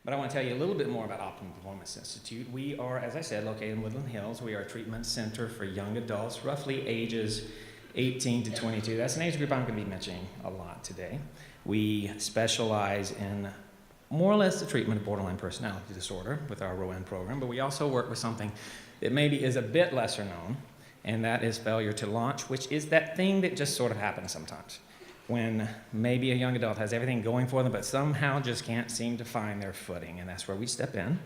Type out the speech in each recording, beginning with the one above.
But I want to tell you a little bit more about Optimum Performance Institute. We are, as I said, located in Woodland Hills. We are a treatment center for young adults, roughly ages 18 to 22. That's an age group I'm going to be mentioning a lot today. We specialize in more or less the treatment of borderline personality disorder with our ROAN program, but we also work with something that maybe is a bit lesser known, and that is failure to launch, which is that thing that just sort of happens sometimes when maybe a young adult has everything going for them, but somehow just can't seem to find their footing, and that's where we step in.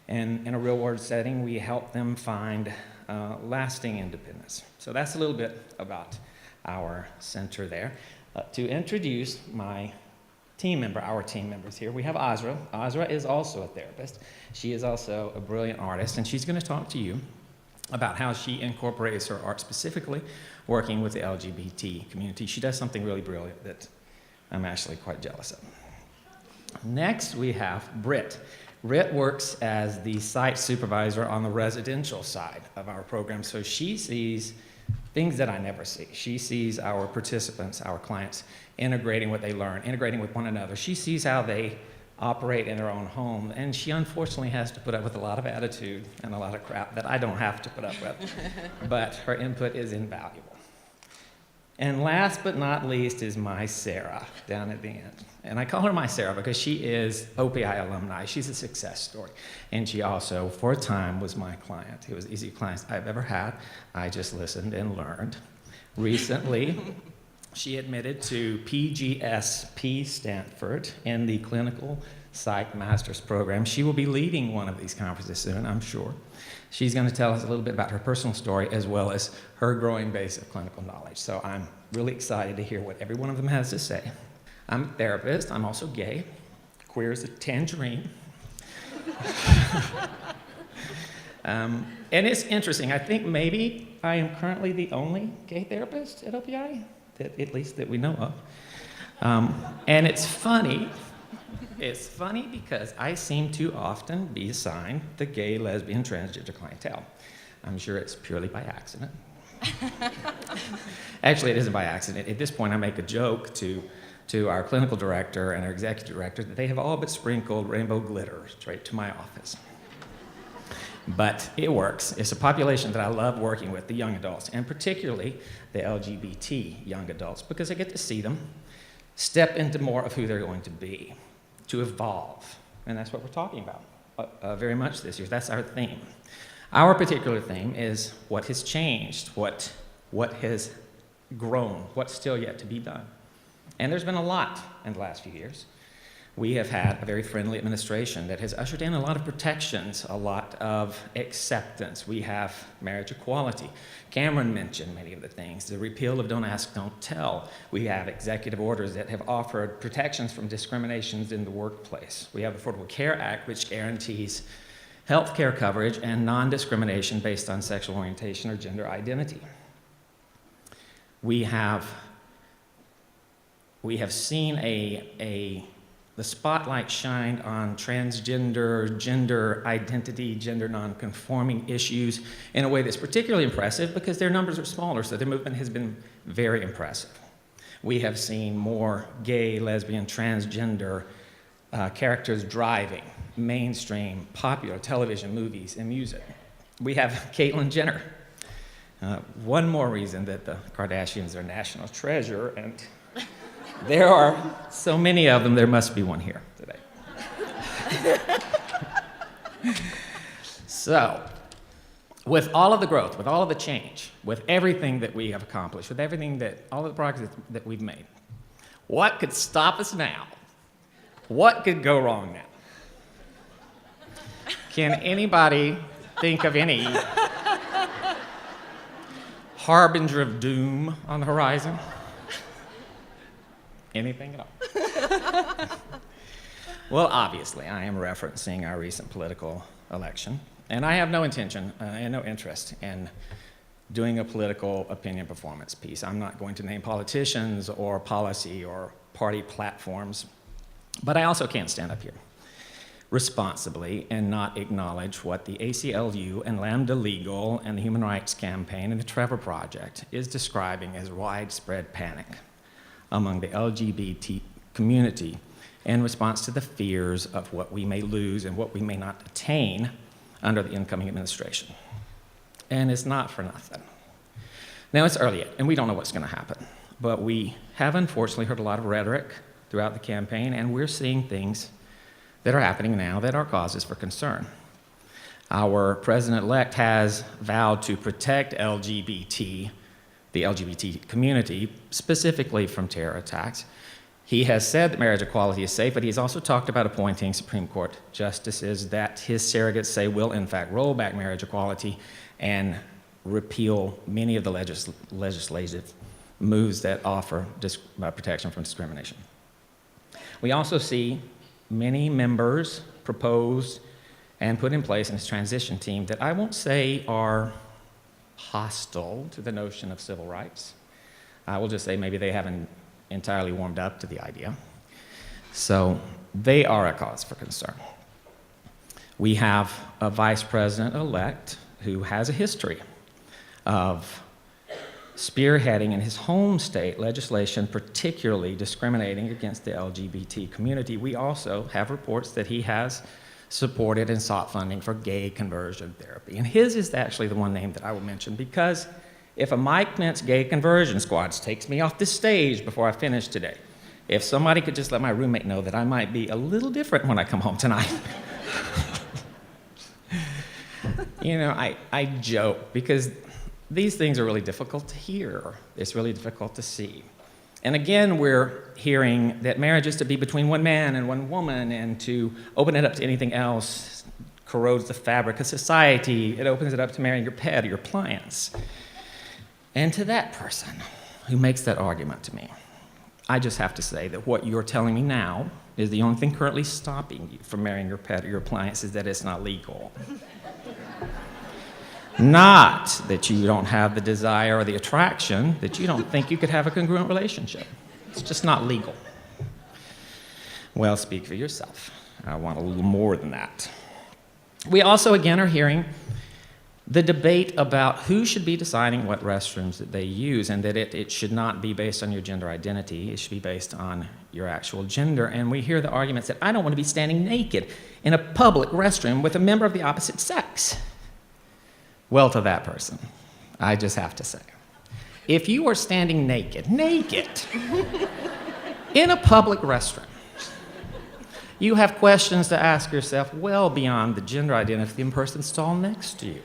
And in a real-world setting, we help them find lasting independence. So that's a little bit about our center there. To introduce my team member, our team members here, we have Azra. Azra is also a therapist. She is also a brilliant artist, and she's going to talk to you about how she incorporates her art, specifically working with the LGBT community. She does something really brilliant that I'm actually quite jealous of. Next, we have Britt. Britt works as the site supervisor on the residential side of our program, so she sees things that I never see. She sees our participants, our clients, integrating what they learn, integrating with one another. She sees how they operate in their own home, and she unfortunately has to put up with a lot of attitude and a lot of crap that I don't have to put up with, but her input is invaluable. And last but not least is my Sarah down at the end. And I call her my Sarah because she is OPI alumni. She's a success story. And she also, for a time, was my client. It was the easiest client I've ever had. I just listened and learned. Recently, she admitted to PGSP Stanford in the Clinical Psych Master's Program. She will be leading one of these conferences soon, I'm sure. She's going to tell us a little bit about her personal story as well as her growing base of clinical knowledge. So I'm really excited to hear what every one of them has to say. I'm a therapist. I'm also gay. Queer as a tangerine. And it's interesting. I think maybe I am currently the only gay therapist at OPI, at least that we know of. And it's funny. It's funny because I seem to often be assigned the gay, lesbian, transgender clientele. I'm sure it's purely by accident. Actually, it isn't by accident. At this point, I make a joke to our clinical director and our executive director that they have all but sprinkled rainbow glitter straight to my office. But it works. It's a population that I love working with, the young adults, and particularly the LGBT young adults, because I get to see them step into more of who they're going to be, to evolve. And that's what we're talking about very much this year. That's our theme. Our particular theme is what has changed, what has grown, what's still yet to be done. And there's been a lot in the last few years. We have had a very friendly administration that has ushered in a lot of protections, a lot of acceptance. We have marriage equality. Cameron mentioned many of the things. The repeal of Don't Ask, Don't Tell. We have executive orders that have offered protections from discriminations in the workplace. We have the Affordable Care Act, which guarantees health care coverage and non-discrimination based on sexual orientation or gender identity. We have seen the spotlight shined on transgender, gender identity, gender nonconforming issues in a way that's particularly impressive because their numbers are smaller, so their movement has been very impressive. We have seen more gay, lesbian, transgender characters driving mainstream, popular television, movies, and music. We have Caitlyn Jenner. One more reason that the Kardashians are national treasure, and there are so many of them, there must be one here today. So, with all of the growth, with all of the change, with everything that we have accomplished, with all of the progress that we've made, what could stop us now? What could go wrong now? Can anybody think of any harbinger of doom on the horizon? Anything at all? Well, obviously, I am referencing our recent political election, and I have no intention and no interest in doing a political opinion performance piece. I'm not going to name politicians or policy or party platforms, but I also can't stand up here responsibly and not acknowledge what the ACLU and Lambda Legal and the Human Rights Campaign and the Trevor Project is describing as widespread panic among the LGBT community in response to the fears of what we may lose and what we may not attain under the incoming administration. And it's not for nothing. Now, it's early yet, and we don't know what's going to happen. But we have unfortunately heard a lot of rhetoric throughout the campaign, and we're seeing things that are happening now that are causes for concern. Our president-elect has vowed to protect the LGBT community, specifically from terror attacks. He has said that marriage equality is safe, but he's also talked about appointing Supreme Court justices that his surrogates say will, in fact, roll back marriage equality and repeal many of the legislative moves that offer protection from discrimination. We also see many members proposed and put in place in his transition team that I won't say are hostile to the notion of civil rights. I will just say maybe they haven't entirely warmed up to the idea. So they are a cause for concern. We have a vice president-elect who has a history of spearheading in his home state legislation, particularly discriminating against the LGBT community. We also have reports that he has supported and sought funding for gay conversion therapy. And his is actually the one name that I will mention, because if a Mike Pence Gay Conversion Squad takes me off the stage before I finish today, if somebody could just let my roommate know that I might be a little different when I come home tonight. You know, I joke because these things are really difficult to hear. It's really difficult to see. And again, we're hearing that marriage is to be between one man and one woman, and to open it up to anything else corrodes the fabric of society. It opens it up to marrying your pet or your appliance. And to that person who makes that argument to me, I just have to say that what you're telling me now is the only thing currently stopping you from marrying your pet or your appliance is that it's not legal. Not that you don't have the desire or the attraction, that you don't think you could have a congruent relationship. It's just not legal. Well, speak for yourself. I want a little more than that. We also, again, are hearing the debate about who should be deciding what restrooms that they use, and that it should not be based on your gender identity. It should be based on your actual gender. And we hear the arguments that I don't want to be standing naked in a public restroom with a member of the opposite sex. Well, to that person, I just have to say, if you are standing naked, in a public restroom, you have questions to ask yourself well beyond the gender identity of the person stall next to you.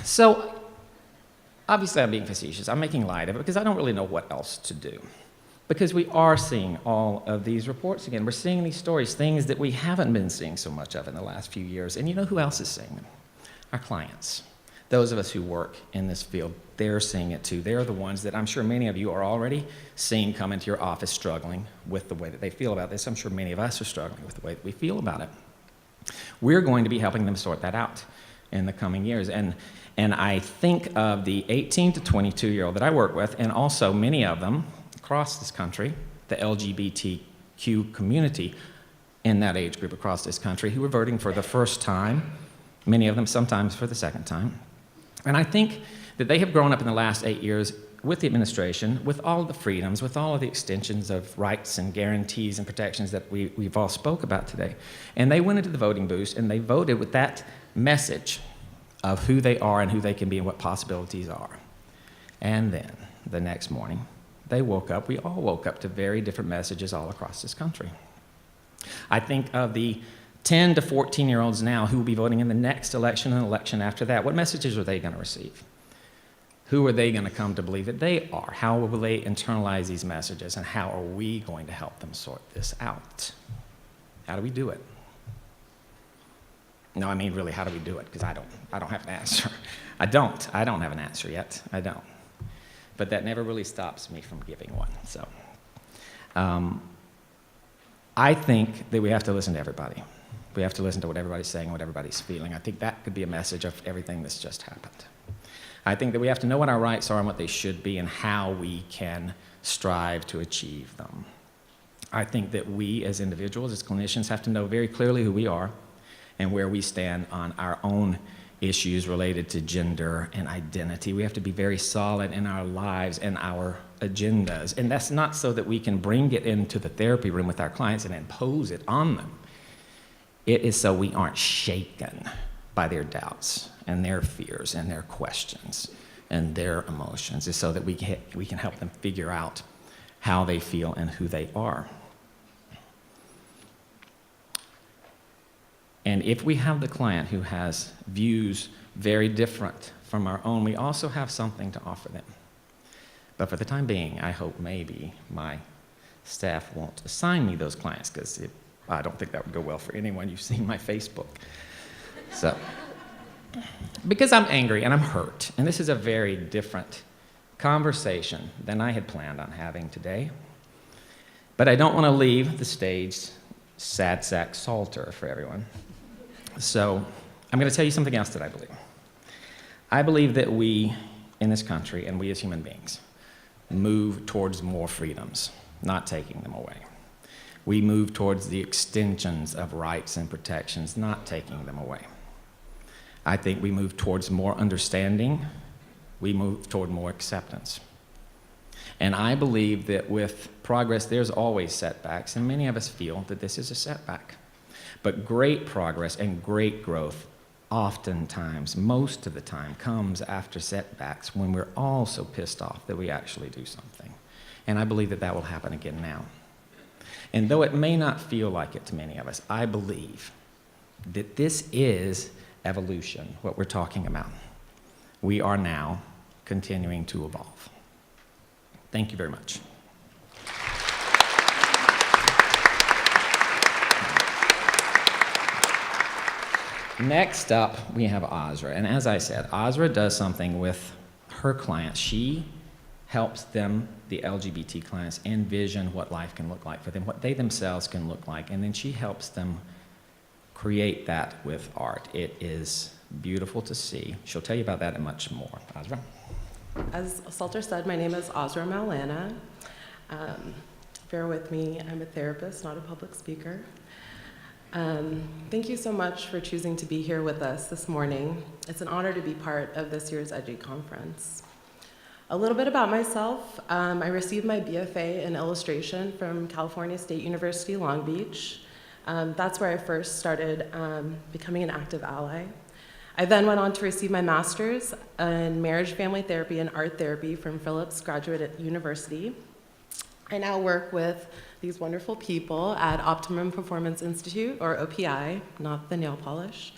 So, obviously I'm being facetious. I'm making light of it because I don't really know what else to do. Because we are seeing all of these reports again. We're seeing these stories, things that we haven't been seeing so much of in the last few years. And you know who else is seeing them? Our clients. Those of us who work in this field, they're seeing it too. They're the ones that I'm sure many of you are already seeing come into your office struggling with the way that they feel about this. I'm sure many of us are struggling with the way that we feel about it. We're going to be helping them sort that out in the coming years. And I think of the 18 to 22-year-old that I work with, and also many of them across this country, the LGBTQ community in that age group across this country, who are voting for the first time, many of them sometimes for the second time. And I think that they have grown up in the last 8 years with the administration, with all of the freedoms, with all of the extensions of rights and guarantees and protections that we've all spoke about today. And they went into the voting booths and they voted with that message of who they are and who they can be and what possibilities are. And then, the next morning, they woke up, we all woke up to very different messages all across this country. I think of the 10 to 14-year-olds now who will be voting in the next election and election after that. What messages are they going to receive? Who are they going to come to believe that they are? How will they internalize these messages, and how are we going to help them sort this out? How do we do it? No, I mean, really, how do we do it? Because I don't have an answer. I don't have an answer yet. I don't. But that never really stops me from giving one. So I think that we have to listen to everybody. We have to listen to what everybody's saying, what everybody's feeling. I think that could be a message of everything that's just happened. I think that we have to know what our rights are and what they should be and how we can strive to achieve them. I think that we as individuals, as clinicians, have to know very clearly who we are and where we stand on our own issues related to gender and identity. We have to be very solid in our lives and our agendas. And that's not so that we can bring it into the therapy room with our clients and impose it on them. It is so we aren't shaken by their doubts and their fears and their questions and their emotions. It's so that we can help them figure out how they feel and who they are. And if we have the client who has views very different from our own, we also have something to offer them. But for the time being, I hope maybe my staff won't assign me those clients, because I don't think that would go well for anyone. You've seen my Facebook. So, because I'm angry and I'm hurt, and this is a very different conversation than I had planned on having today. But I don't want to leave the stage sad sack salter for everyone. So I'm going to tell you something else that I believe. I believe that we in this country, and we as human beings, move towards more freedoms, not taking them away. We move towards the extensions of rights and protections, not taking them away. I think we move towards more understanding. We move toward more acceptance. And I believe that with progress, there's always setbacks, and many of us feel that this is a setback. But great progress and great growth oftentimes, most of the time, comes after setbacks when we're all so pissed off that we actually do something. And I believe that that will happen again now. And though it may not feel like it to many of us, I believe that this is evolution, what we're talking about. We are now continuing to evolve. Thank you very much. Next up, we have Azra. And as I said, Azra does something with her clients. She helps them, the LGBT clients, envision what life can look like for them, what they themselves can look like, and then she helps them create that with art. It is beautiful to see. She'll tell you about that and much more. Azra? As Salter said, my name is Azra Maulana. Bear with me, I'm a therapist, not a public speaker. Thank you so much for choosing to be here with us this morning. It's an honor to be part of this year's EDGY conference. A little bit about myself. I received my BFA in illustration from California State University, Long Beach. That's where I first started becoming an active ally. I then went on to receive my master's in marriage, family therapy, and art therapy from Phillips Graduate University. I now work with these wonderful people at Optimum Performance Institute, or OPI, not the nail polish,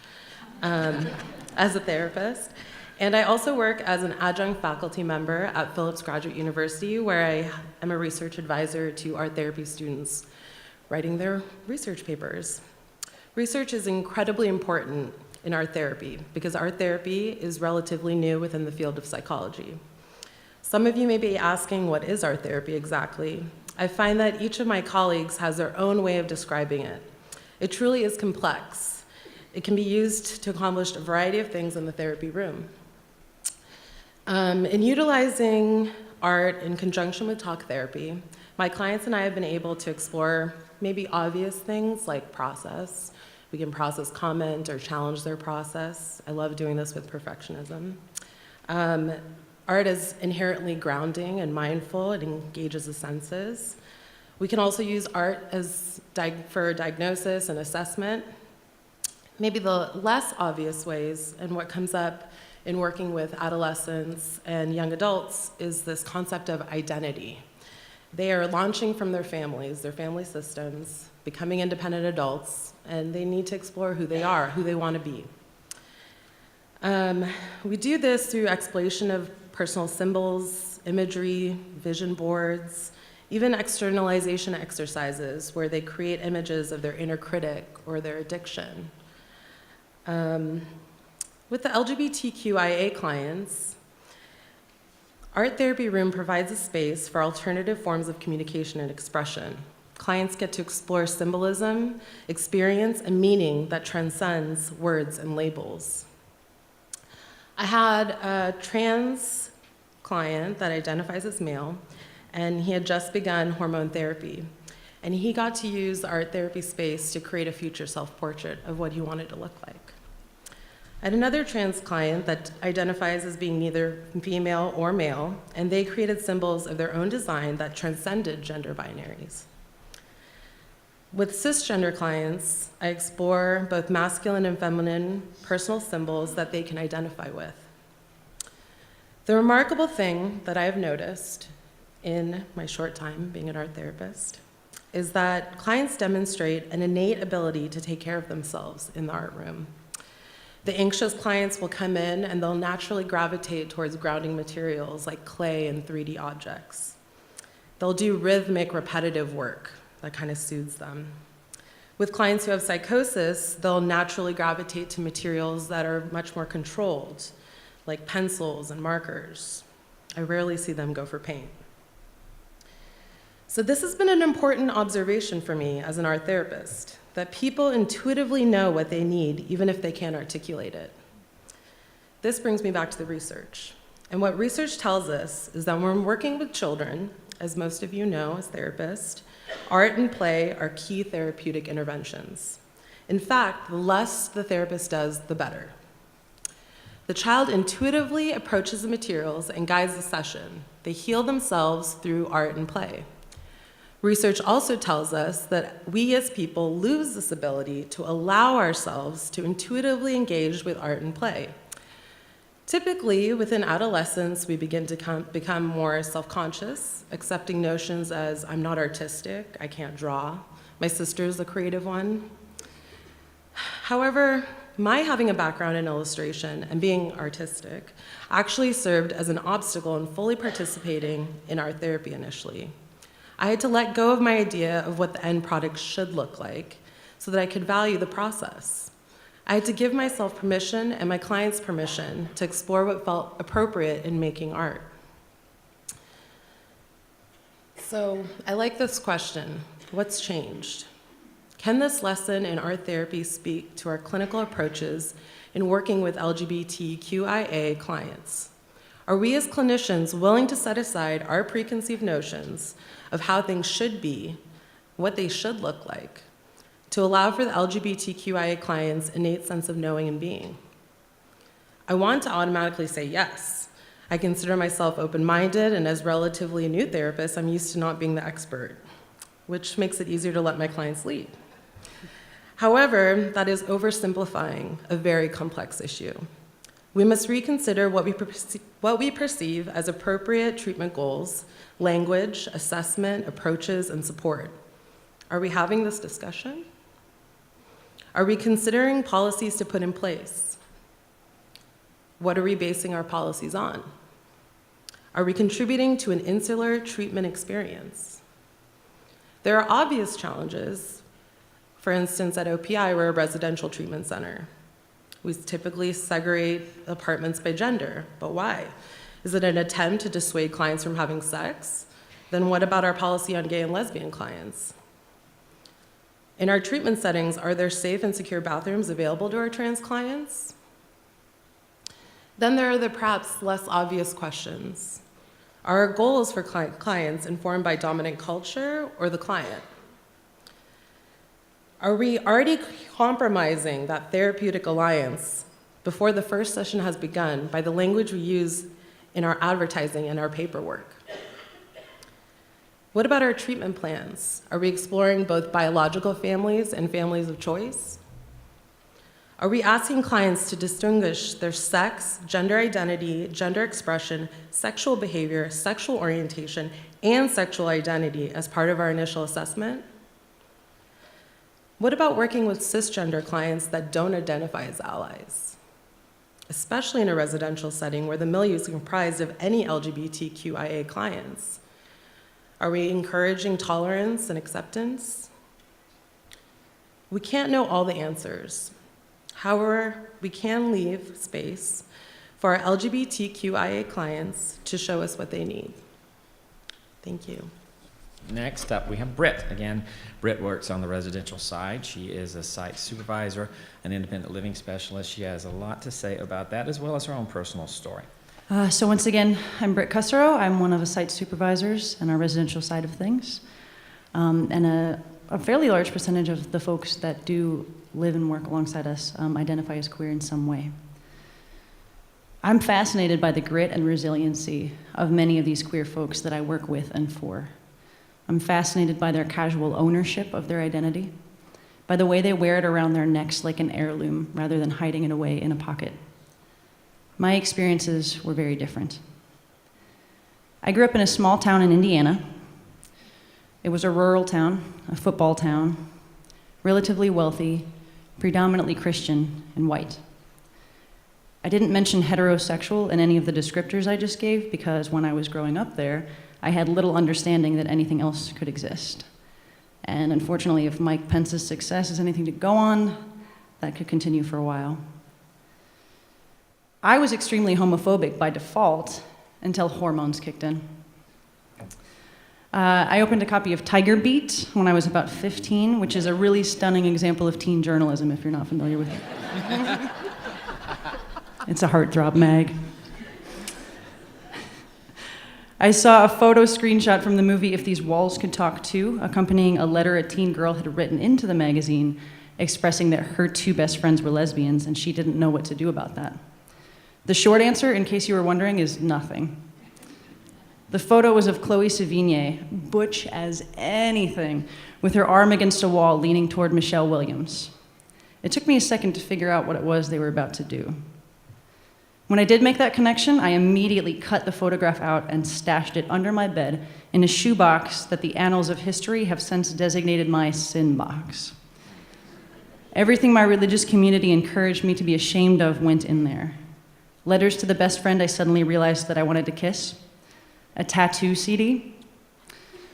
as a therapist. And I also work as an adjunct faculty member at Phillips Graduate University, where I am a research advisor to art therapy students writing their research papers. Research is incredibly important in art therapy because art therapy is relatively new within the field of psychology. Some of you may be asking, what is art therapy exactly? I find that each of my colleagues has their own way of describing it. It truly is complex. It can be used to accomplish a variety of things in the therapy room. In utilizing art in conjunction with talk therapy, my clients and I have been able to explore maybe obvious things like process. We can process comment or challenge their process. I love doing this with perfectionism. Art is inherently grounding and mindful. It engages the senses. We can also use art for diagnosis and assessment. Maybe the less obvious ways, and what comes up in working with adolescents and young adults, is this concept of identity. They are launching from their families, their family systems, becoming independent adults, and they need to explore who they are, who they want to be. We do this through exploration of personal symbols, imagery, vision boards, even externalization exercises where they create images of their inner critic or their addiction. With the LGBTQIA clients, Art Therapy Room provides a space for alternative forms of communication and expression. Clients get to explore symbolism, experience, and meaning that transcends words and labels. I had a trans client that identifies as male, and he had just begun hormone therapy. And he got to use the art therapy space to create a future self-portrait of what he wanted to look like. I had another trans client that identifies as being neither female or male, and they created symbols of their own design that transcended gender binaries. With cisgender clients, I explore both masculine and feminine personal symbols that they can identify with. The remarkable thing that I have noticed in my short time being an art therapist is that clients demonstrate an innate ability to take care of themselves in the art room. The anxious clients will come in and they'll naturally gravitate towards grounding materials like clay and 3D objects. They'll do rhythmic, repetitive work that kind of soothes them. With clients who have psychosis, they'll naturally gravitate to materials that are much more controlled, like pencils and markers. I rarely see them go for paint. So this has been an important observation for me as an art therapist, that people intuitively know what they need, even if they can't articulate it. This brings me back to the research. And what research tells us is that when we're working with children, as most of you know as therapists, art and play are key therapeutic interventions. In fact, the less the therapist does, the better. The child intuitively approaches the materials and guides the session. They heal themselves through art and play. Research also tells us that we as people lose this ability to allow ourselves to intuitively engage with art and play. Typically, within adolescence, we begin to become more self-conscious, accepting notions as, I'm not artistic, I can't draw, my sister's the creative one. However, my having a background in illustration and being artistic actually served as an obstacle in fully participating in art therapy initially. I had to let go of my idea of what the end product should look like so that I could value the process. I had to give myself permission and my clients permission to explore what felt appropriate in making art. So I like this question, what's changed? Can this lesson in art therapy speak to our clinical approaches in working with LGBTQIA clients? Are we as clinicians willing to set aside our preconceived notions of how things should be, what they should look like, to allow for the LGBTQIA clients' innate sense of knowing and being? I want to automatically say yes. I consider myself open-minded, and as relatively a new therapist, I'm used to not being the expert, which makes it easier to let my clients lead. However, that is oversimplifying a very complex issue. We must reconsider what we perceive as appropriate treatment goals, language, assessment, approaches, and support. Are we having this discussion? Are we considering policies to put in place? What are we basing our policies on? Are we contributing to an insular treatment experience? There are obvious challenges. For instance, at OPI, we're a residential treatment center. We typically segregate apartments by gender, but why? Is it an attempt to dissuade clients from having sex? Then what about our policy on gay and lesbian clients? In our treatment settings, are there safe and secure bathrooms available to our trans clients? Then there are the perhaps less obvious questions. Are our goals for clients informed by dominant culture or the client? Are we already compromising that therapeutic alliance before the first session has begun by the language we use in our advertising and our paperwork? What about our treatment plans? Are we exploring both biological families and families of choice? Are we asking clients to distinguish their sex, gender identity, gender expression, sexual behavior, sexual orientation, and sexual identity as part of our initial assessment? What about working with cisgender clients that don't identify as allies, especially in a residential setting where the milieu is comprised of any LGBTQIA clients? Are we encouraging tolerance and acceptance? We can't know all the answers. However, we can leave space for our LGBTQIA clients to show us what they need. Thank you. Next up, we have Britt. Again, Britt works on the residential side. She is a site supervisor, an independent living specialist. She has a lot to say about that, as well as her own personal story. So once again, I'm Britt Cussero. I'm one of the site supervisors in our residential side of things. And a fairly large percentage of the folks that do live and work alongside us identify as queer in some way. I'm fascinated by the grit and resiliency of many of these queer folks that I work with and for. I'm fascinated by their casual ownership of their identity, by the way they wear it around their necks like an heirloom rather than hiding it away in a pocket. My experiences were very different. I grew up in a small town in Indiana. It was a rural town, a football town, relatively wealthy, predominantly Christian, and white. I didn't mention heterosexual in any of the descriptors I just gave because when I was growing up there, I had little understanding that anything else could exist. And unfortunately, if Mike Pence's success is anything to go on, that could continue for a while. I was extremely homophobic by default until hormones kicked in. I opened a copy of Tiger Beat when I was about 15, which is a really stunning example of teen journalism if you're not familiar with it. It's a heartthrob mag. I saw a photo screenshot from the movie If These Walls Could Talk Too, accompanying a letter a teen girl had written into the magazine expressing that her two best friends were lesbians and she didn't know what to do about that. The short answer, in case you were wondering, is nothing. The photo was of Chloe Sevigny, butch as anything, with her arm against a wall leaning toward Michelle Williams. It took me a second to figure out what it was they were about to do. When I did make that connection, I immediately cut the photograph out and stashed it under my bed in a shoebox that the annals of history have since designated my sin box. Everything my religious community encouraged me to be ashamed of went in there. Letters to the best friend I suddenly realized that I wanted to kiss. A tattoo CD.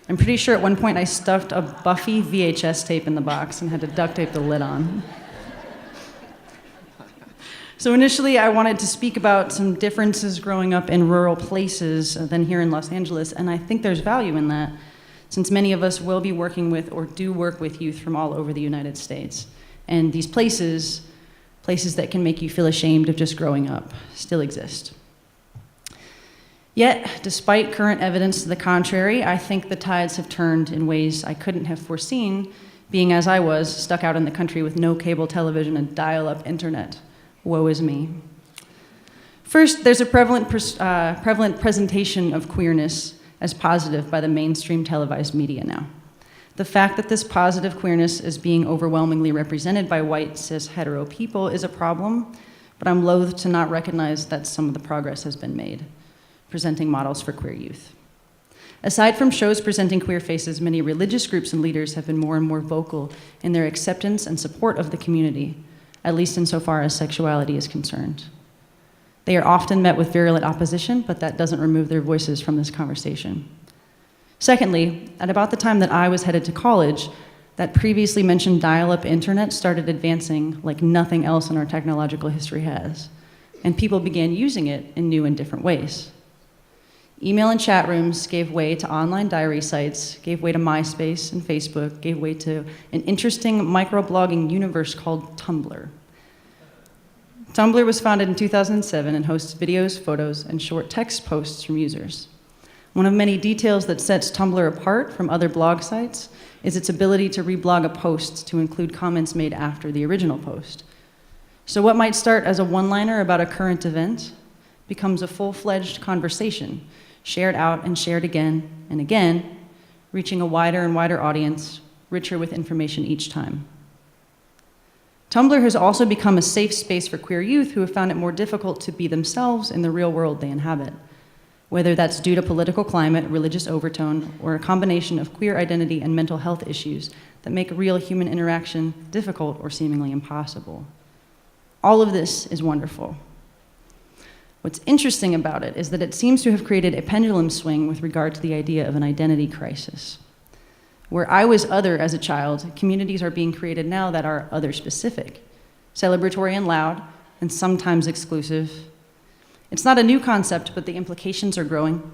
I'm pretty sure at one point I stuffed a Buffy VHS tape in the box and had to duct tape the lid on. So initially, I wanted to speak about some differences growing up in rural places than here in Los Angeles, and I think there's value in that, since many of us will be working with or do work with youth from all over the United States. And these places that can make you feel ashamed of just growing up, still exist. Yet, despite current evidence to the contrary, I think the tides have turned in ways I couldn't have foreseen, being as I was, stuck out in the country with no cable television and dial-up internet. Woe is me. First, there's a prevalent presentation of queerness as positive by the mainstream televised media now. The fact that this positive queerness is being overwhelmingly represented by white, cis, hetero people is a problem, but I'm loath to not recognize that some of the progress has been made, presenting models for queer youth. Aside from shows presenting queer faces, many religious groups and leaders have been more and more vocal in their acceptance and support of the community, at least insofar as sexuality is concerned. They are often met with virulent opposition, but that doesn't remove their voices from this conversation. Secondly, at about the time that I was headed to college, that previously mentioned dial-up internet started advancing like nothing else in our technological history has, and people began using it in new and different ways. Email and chat rooms gave way to online diary sites, gave way to MySpace and Facebook, gave way to an interesting microblogging universe called Tumblr. Tumblr was founded in 2007 and hosts videos, photos, and short text posts from users. One of many details that sets Tumblr apart from other blog sites is its ability to reblog a post to include comments made after the original post. So what might start as a one-liner about a current event becomes a full-fledged conversation, shared out and shared again and again, reaching a wider and wider audience, richer with information each time. Tumblr has also become a safe space for queer youth who have found it more difficult to be themselves in the real world they inhabit, whether that's due to political climate, religious overtone, or a combination of queer identity and mental health issues that make real human interaction difficult or seemingly impossible. All of this is wonderful. What's interesting about it is that it seems to have created a pendulum swing with regard to the idea of an identity crisis. Where I was other as a child, communities are being created now that are other-specific, celebratory and loud, and sometimes exclusive. It's not a new concept, but the implications are growing.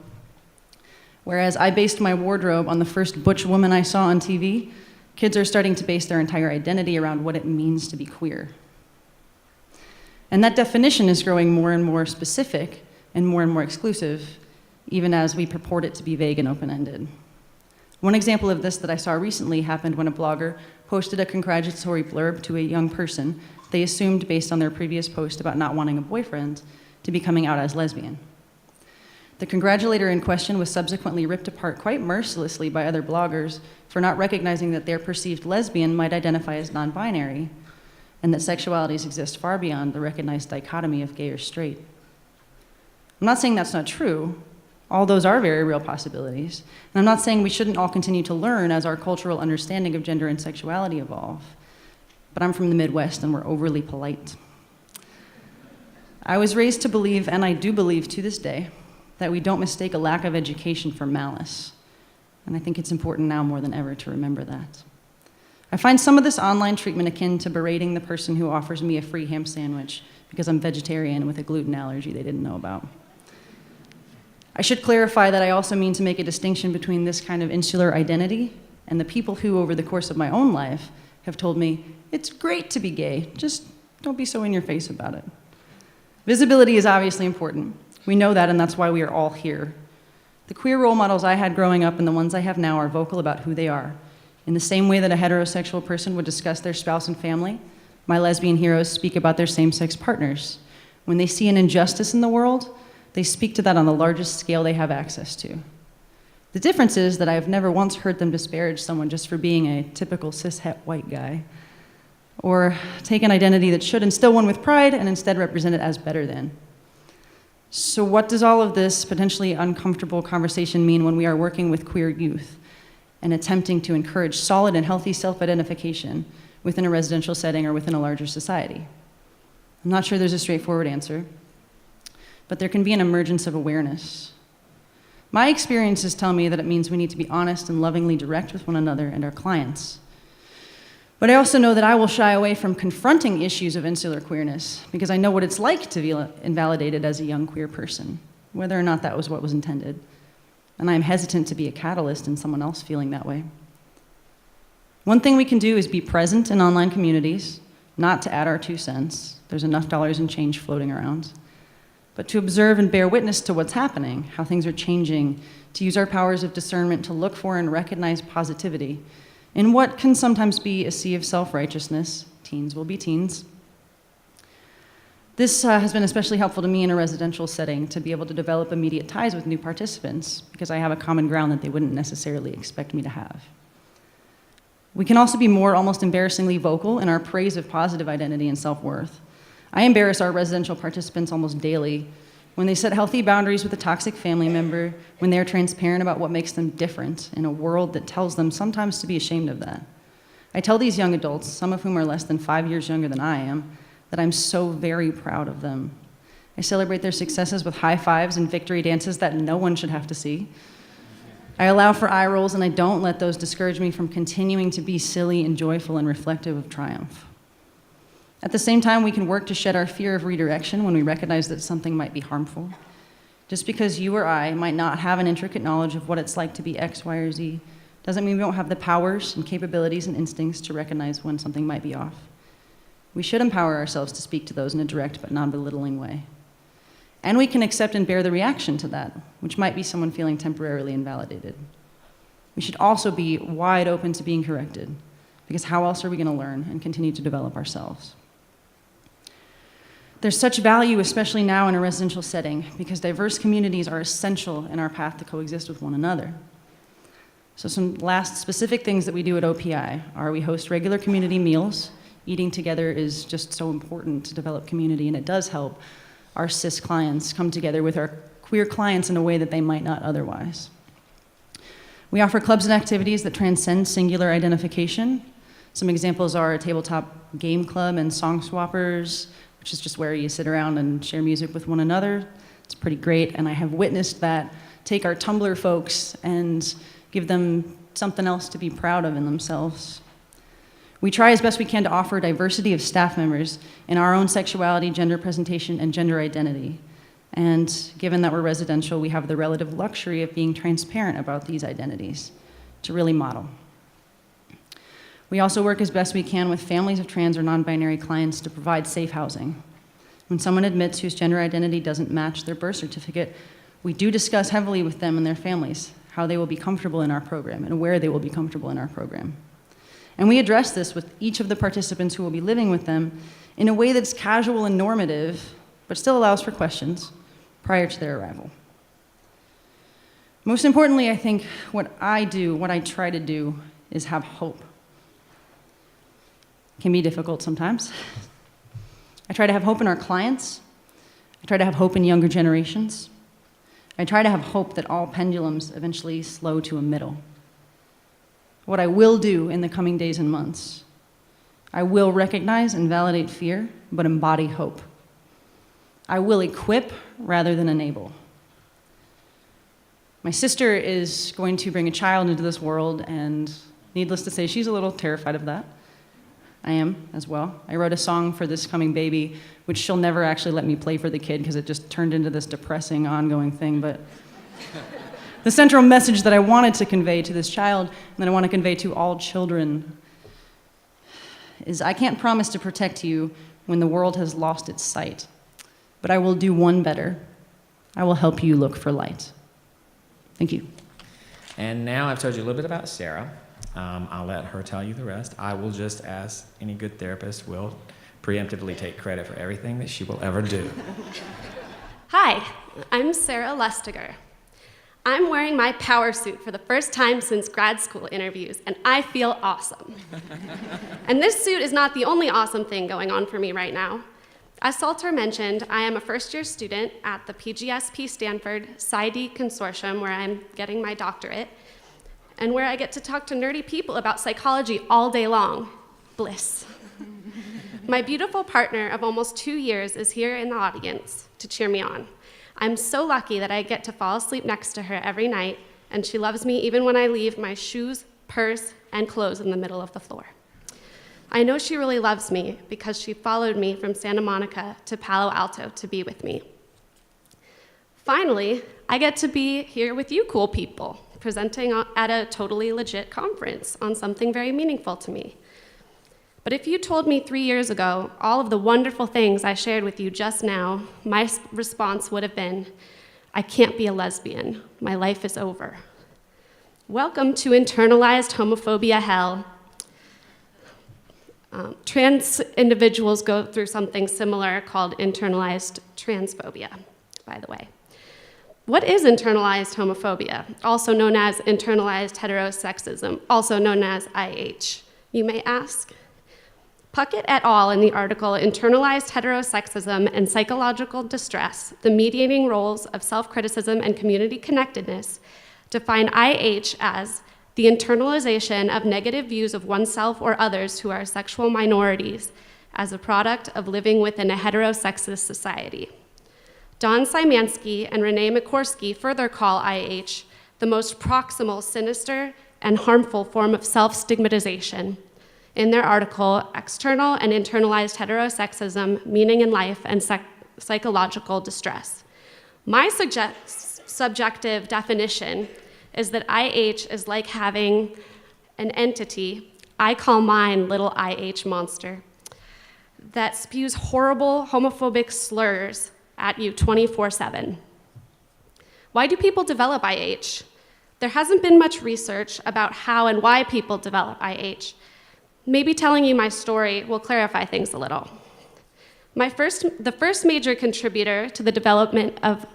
Whereas I based my wardrobe on the first butch woman I saw on TV, kids are starting to base their entire identity around what it means to be queer. And that definition is growing more and more specific and more exclusive, even as we purport it to be vague and open-ended. One example of this that I saw recently happened when a blogger posted a congratulatory blurb to a young person they assumed based on their previous post about not wanting a boyfriend to to be coming out as lesbian. The congratulator in question was subsequently ripped apart quite mercilessly by other bloggers for not recognizing that their perceived lesbian might identify as non-binary, and that sexualities exist far beyond the recognized dichotomy of gay or straight. I'm not saying that's not true. All those are very real possibilities. And I'm not saying we shouldn't all continue to learn as our cultural understanding of gender and sexuality evolve. But I'm from the Midwest and we're overly polite. I was raised to believe, and I do believe to this day, that we don't mistake a lack of education for malice. And I think it's important now more than ever to remember that. I find some of this online treatment akin to berating the person who offers me a free ham sandwich because I'm vegetarian with a gluten allergy they didn't know about. I should clarify that I also mean to make a distinction between this kind of insular identity and the people who, over the course of my own life, have told me, it's great to be gay, just don't be so in your face about it. Visibility is obviously important. We know that, and that's why we are all here. The queer role models I had growing up and the ones I have now are vocal about who they are. In the same way that a heterosexual person would discuss their spouse and family, my lesbian heroes speak about their same-sex partners. When they see an injustice in the world, they speak to that on the largest scale they have access to. The difference is that I have never once heard them disparage someone just for being a typical cis-het white guy, or take an identity that should instill one with pride and instead represent it as better than. So what does all of this potentially uncomfortable conversation mean when we are working with queer youth and attempting to encourage solid and healthy self-identification within a residential setting or within a larger society? I'm not sure there's a straightforward answer, but there can be an emergence of awareness. My experiences tell me that it means we need to be honest and lovingly direct with one another and our clients. But I also know that I will shy away from confronting issues of insular queerness because I know what it's like to be invalidated as a young queer person, whether or not that was what was intended. And I'm hesitant to be a catalyst in someone else feeling that way. One thing we can do is be present in online communities, not to add our 2 cents. There's enough dollars and change floating around. But to observe and bear witness to what's happening, how things are changing, to use our powers of discernment to look for and recognize positivity in what can sometimes be a sea of self-righteousness. Teens will be teens. This has been especially helpful to me in a residential setting to be able to develop immediate ties with new participants because I have a common ground that they wouldn't necessarily expect me to have. We can also be more almost embarrassingly vocal in our praise of positive identity and self-worth. I embarrass our residential participants almost daily when they set healthy boundaries with a toxic family member, when they're transparent about what makes them different in a world that tells them sometimes to be ashamed of that. I tell these young adults, some of whom are less than 5 years younger than I am, that I'm so very proud of them. I celebrate their successes with high fives and victory dances that no one should have to see. I allow for eye rolls, and I don't let those discourage me from continuing to be silly and joyful and reflective of triumph. At the same time, we can work to shed our fear of redirection when we recognize that something might be harmful. Just because you or I might not have an intricate knowledge of what it's like to be X, Y, or Z doesn't mean we don't have the powers and capabilities and instincts to recognize when something might be off. We should empower ourselves to speak to those in a direct but non-belittling way. And we can accept and bear the reaction to that, which might be someone feeling temporarily invalidated. We should also be wide open to being corrected, because how else are we going to learn and continue to develop ourselves? There's such value, especially now in a residential setting, because diverse communities are essential in our path to coexist with one another. So some last specific things that we do at OPI are we host regular community meals. Eating together is just so important to develop community, and it does help our cis clients come together with our queer clients in a way that they might not otherwise. We offer clubs and activities that transcend singular identification. Some examples are a tabletop game club and song swappers, which is just where you sit around and share music with one another. It's pretty great, and I have witnessed that take our Tumblr folks and give them something else to be proud of in themselves. We try as best we can to offer a diversity of staff members in our own sexuality, gender presentation, and gender identity. And given that we're residential, we have the relative luxury of being transparent about these identities to really model. We also work as best we can with families of trans or non-binary clients to provide safe housing. When someone admits whose gender identity doesn't match their birth certificate, we do discuss heavily with them and their families how they will be comfortable in our program and where they will be comfortable in our program. And we address this with each of the participants who will be living with them in a way that's casual and normative, but still allows for questions prior to their arrival. Most importantly, I think what I try to do, is have hope. It can be difficult sometimes. I try to have hope in our clients. I try to have hope in younger generations. I try to have hope that all pendulums eventually slow to a middle. What I will do in the coming days and months, I will recognize and validate fear, but embody hope. I will equip rather than enable. My sister is going to bring a child into this world, and needless to say, she's a little terrified of that. I am as well. I wrote a song for this coming baby, which she'll never actually let me play for the kid because it just turned into this depressing, ongoing thing. But the central message that I wanted to convey to this child, and that I want to convey to all children, is I can't promise to protect you when the world has lost its sight, but I will do one better. I will help you look for light. Thank you. And now I've told you a little bit about Sarah. I'll let her tell you the rest. I will just, as any good therapist will, preemptively take credit for everything that she will ever do. Hi, I'm Sarah Lustiger. I'm wearing my power suit for the first time since grad school interviews, and I feel awesome. And this suit is not the only awesome thing going on for me right now. As Salter mentioned, I am a first-year student at the PGSP Stanford PsyD Consortium, where I'm getting my doctorate, and where I get to talk to nerdy people about psychology all day long. Bliss. My beautiful partner of almost 2 years is here in the audience to cheer me on. I'm so lucky that I get to fall asleep next to her every night, and she loves me even when I leave my shoes, purse, and clothes in the middle of the floor. I know she really loves me because she followed me from Santa Monica to Palo Alto to be with me. Finally, I get to be here with you cool people, presenting at a totally legit conference on something very meaningful to me. But if you told me 3 years ago all of the wonderful things I shared with you just now, my response would have been, I can't be a lesbian. My life is over. Welcome to internalized homophobia hell. Trans individuals go through something similar called internalized transphobia, by the way. What is internalized homophobia, also known as internalized heterosexism, also known as IH, you may ask? Puckett et al. In the article Internalized Heterosexism and Psychological Distress, the Mediating Roles of Self-Criticism and Community Connectedness, define IH as the internalization of negative views of oneself or others who are sexual minorities as a product of living within a heterosexist society. Don Szymanski and Renee McCorsky further call IH the most proximal, sinister, and harmful form of self-stigmatization in their article, External and Internalized Heterosexism, Meaning in Life and Psychological Distress. My subjective definition is that IH is like having an entity, I call mine little IH monster, that spews horrible homophobic slurs at you 24/7. Why do people develop IH? There hasn't been much research about how and why people develop IH. Maybe telling you my story will clarify things a little. The first major contributor to the development of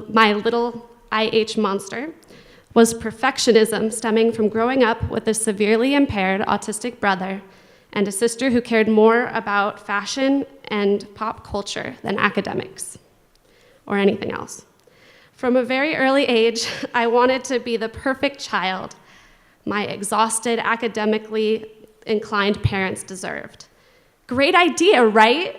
my little IH monster was perfectionism stemming from growing up with a severely impaired autistic brother and a sister who cared more about fashion and pop culture than academics or anything else. From a very early age, I wanted to be the perfect child my exhausted, academically inclined parents deserved. Great idea, right?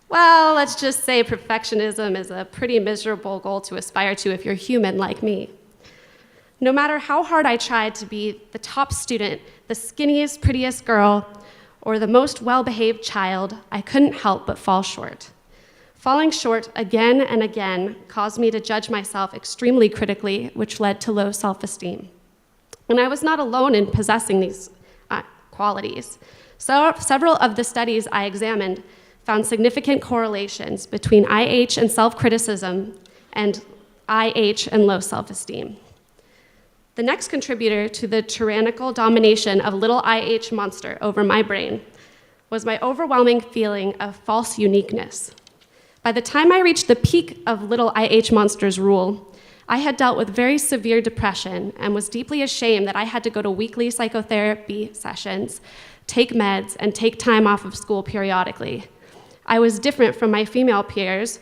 Well, let's just say perfectionism is a pretty miserable goal to aspire to if you're human like me. No matter how hard I tried to be the top student, the skinniest, prettiest girl, or the most well-behaved child, I couldn't help but fall short. Falling short again and again caused me to judge myself extremely critically, which led to low self-esteem. And I was not alone in possessing these qualities. So several of the studies I examined found significant correlations between IH and self-criticism and IH and low self-esteem. The next contributor to the tyrannical domination of little IH monster over my brain was my overwhelming feeling of false uniqueness. By the time I reached the peak of little IH Monster's rule, I had dealt with very severe depression and was deeply ashamed that I had to go to weekly psychotherapy sessions, take meds, and take time off of school periodically. I was different from my female peers,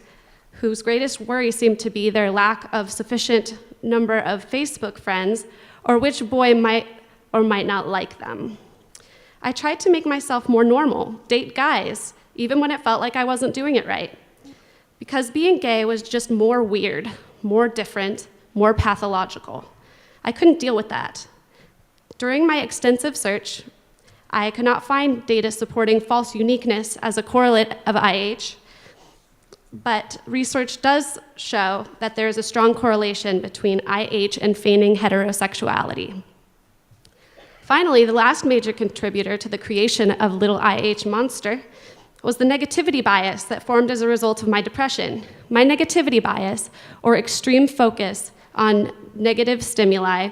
whose greatest worry seemed to be their lack of sufficient number of Facebook friends, or which boy might or might not like them. I tried to make myself more normal, date guys, even when it felt like I wasn't doing it right. Because being gay was just more weird, more different, more pathological. I couldn't deal with that. During my extensive search, I could not find data supporting false uniqueness as a correlate of IH, but research does show that there is a strong correlation between IH and feigning heterosexuality. Finally, the last major contributor to the creation of Little IH Monster was the negativity bias that formed as a result of my depression. My negativity bias, or extreme focus on negative stimuli,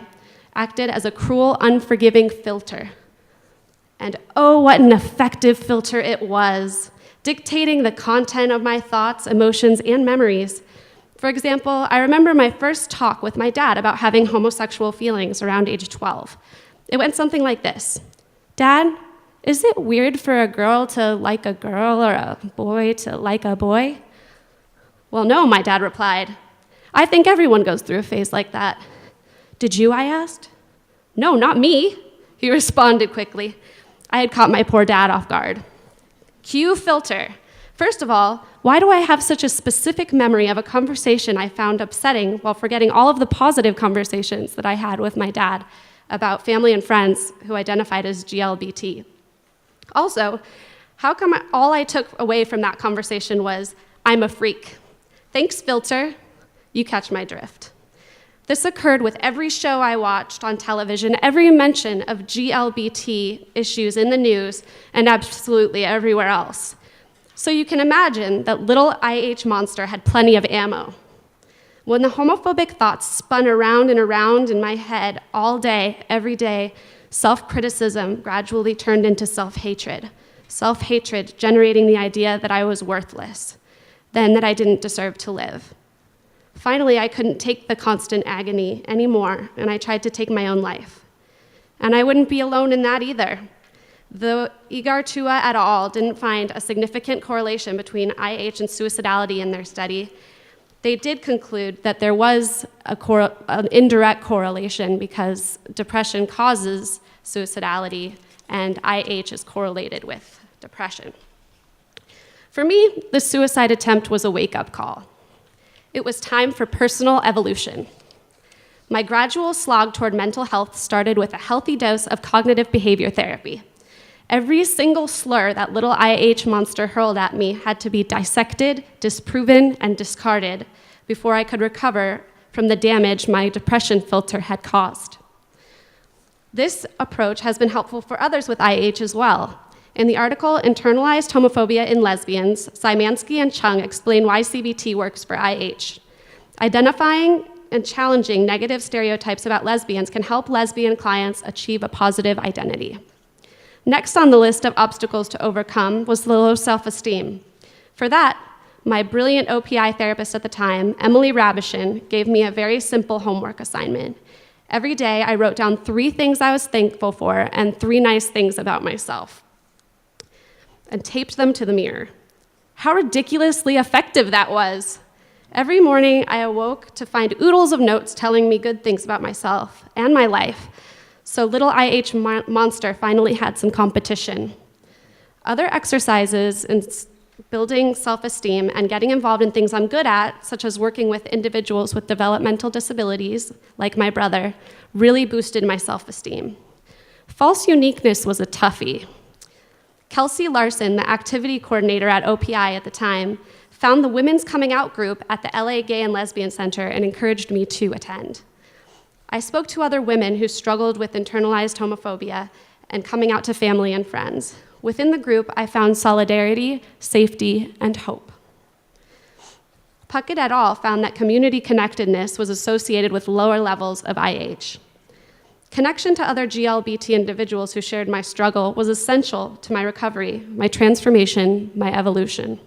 acted as a cruel, unforgiving filter. And oh, what an effective filter it was, dictating the content of my thoughts, emotions, and memories. For example, I remember my first talk with my dad about having homosexual feelings around age 12. It went something like this: "Dad, is it weird for a girl to like a girl or a boy to like a boy?" "Well, no," my dad replied. "I think everyone goes through a phase like that." "Did you?" I asked. "No, not me," he responded quickly. I had caught my poor dad off guard. Cue filter. First of all, why do I have such a specific memory of a conversation I found upsetting while forgetting all of the positive conversations that I had with my dad about family and friends who identified as GLBT? Also, how come all I took away from that conversation was, "I'm a freak"? Thanks, filter. You catch my drift. This occurred with every show I watched on television, every mention of GLBT issues in the news, and absolutely everywhere else. So you can imagine that little IH Monster had plenty of ammo. When the homophobic thoughts spun around and around in my head all day, every day, self-criticism gradually turned into self-hatred. Self-hatred generating the idea that I was worthless, then that I didn't deserve to live. Finally, I couldn't take the constant agony anymore, and I tried to take my own life. And I wouldn't be alone in that either. Though EDGY et al. Didn't find a significant correlation between IH and suicidality in their study, they did conclude that there was an indirect correlation because depression causes suicidality, and IH is correlated with depression. For me, the suicide attempt was a wake-up call. It was time for personal evolution. My gradual slog toward mental health started with a healthy dose of cognitive behavior therapy. Every single slur that little IH Monster hurled at me had to be dissected, disproven, and discarded before I could recover from the damage my depression filter had caused. This approach has been helpful for others with IH as well. In the article, Internalized Homophobia in Lesbians, Szymanski and Chung explain why CBT works for IH. Identifying and challenging negative stereotypes about lesbians can help lesbian clients achieve a positive identity. Next on the list of obstacles to overcome was the low self-esteem. For that, my brilliant OPI therapist at the time, Emily Rabishin, gave me a very simple homework assignment. Every day, I wrote down 3 things I was thankful for and 3 nice things about myself, and taped them to the mirror. How ridiculously effective that was! Every morning, I awoke to find oodles of notes telling me good things about myself and my life. So little IH Monster finally had some competition. Other exercises in building self-esteem and getting involved in things I'm good at, such as working with individuals with developmental disabilities, like my brother, really boosted my self-esteem. False uniqueness was a toughie. Kelsey Larson, the activity coordinator at OPI at the time, found the Women's Coming Out group at the LA Gay and Lesbian Center and encouraged me to attend. I spoke to other women who struggled with internalized homophobia and coming out to family and friends. Within the group, I found solidarity, safety, and hope. Puckett et al. Found that community connectedness was associated with lower levels of IH. Connection to other GLBT individuals who shared my struggle was essential to my recovery, my transformation, my evolution.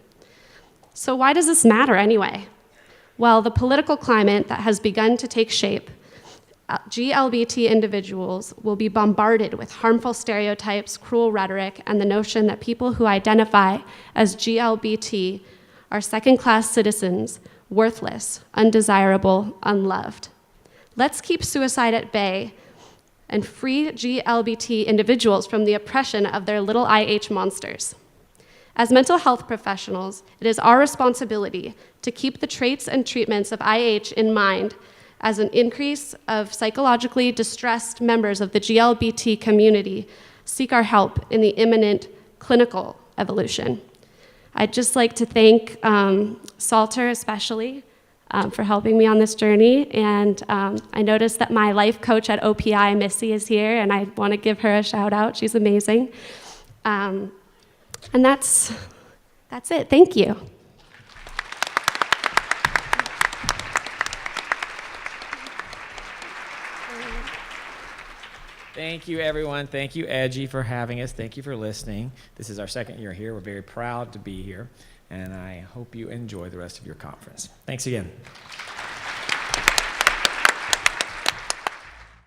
So why does this matter anyway? Well, the political climate that has begun to take shape, GLBT individuals will be bombarded with harmful stereotypes, cruel rhetoric, and the notion that people who identify as GLBT are second-class citizens, worthless, undesirable, unloved. Let's keep suicide at bay and free GLBT individuals from the oppression of their little IH monsters. As mental health professionals, it is our responsibility to keep the traits and treatments of IH in mind as an increase of psychologically distressed members of the GLBT community seek our help in the imminent clinical evolution. I'd just like to thank Salter especially for helping me on this journey, and I noticed that my life coach at OPI, Missy, is here, and I want to give her a shout out. She's amazing. And that's it. Thank you. Thank you, everyone. Thank you, EDGY, for having us. Thank you for listening. This is our second year here. We're very proud to be here, and I hope you enjoy the rest of your conference. Thanks again.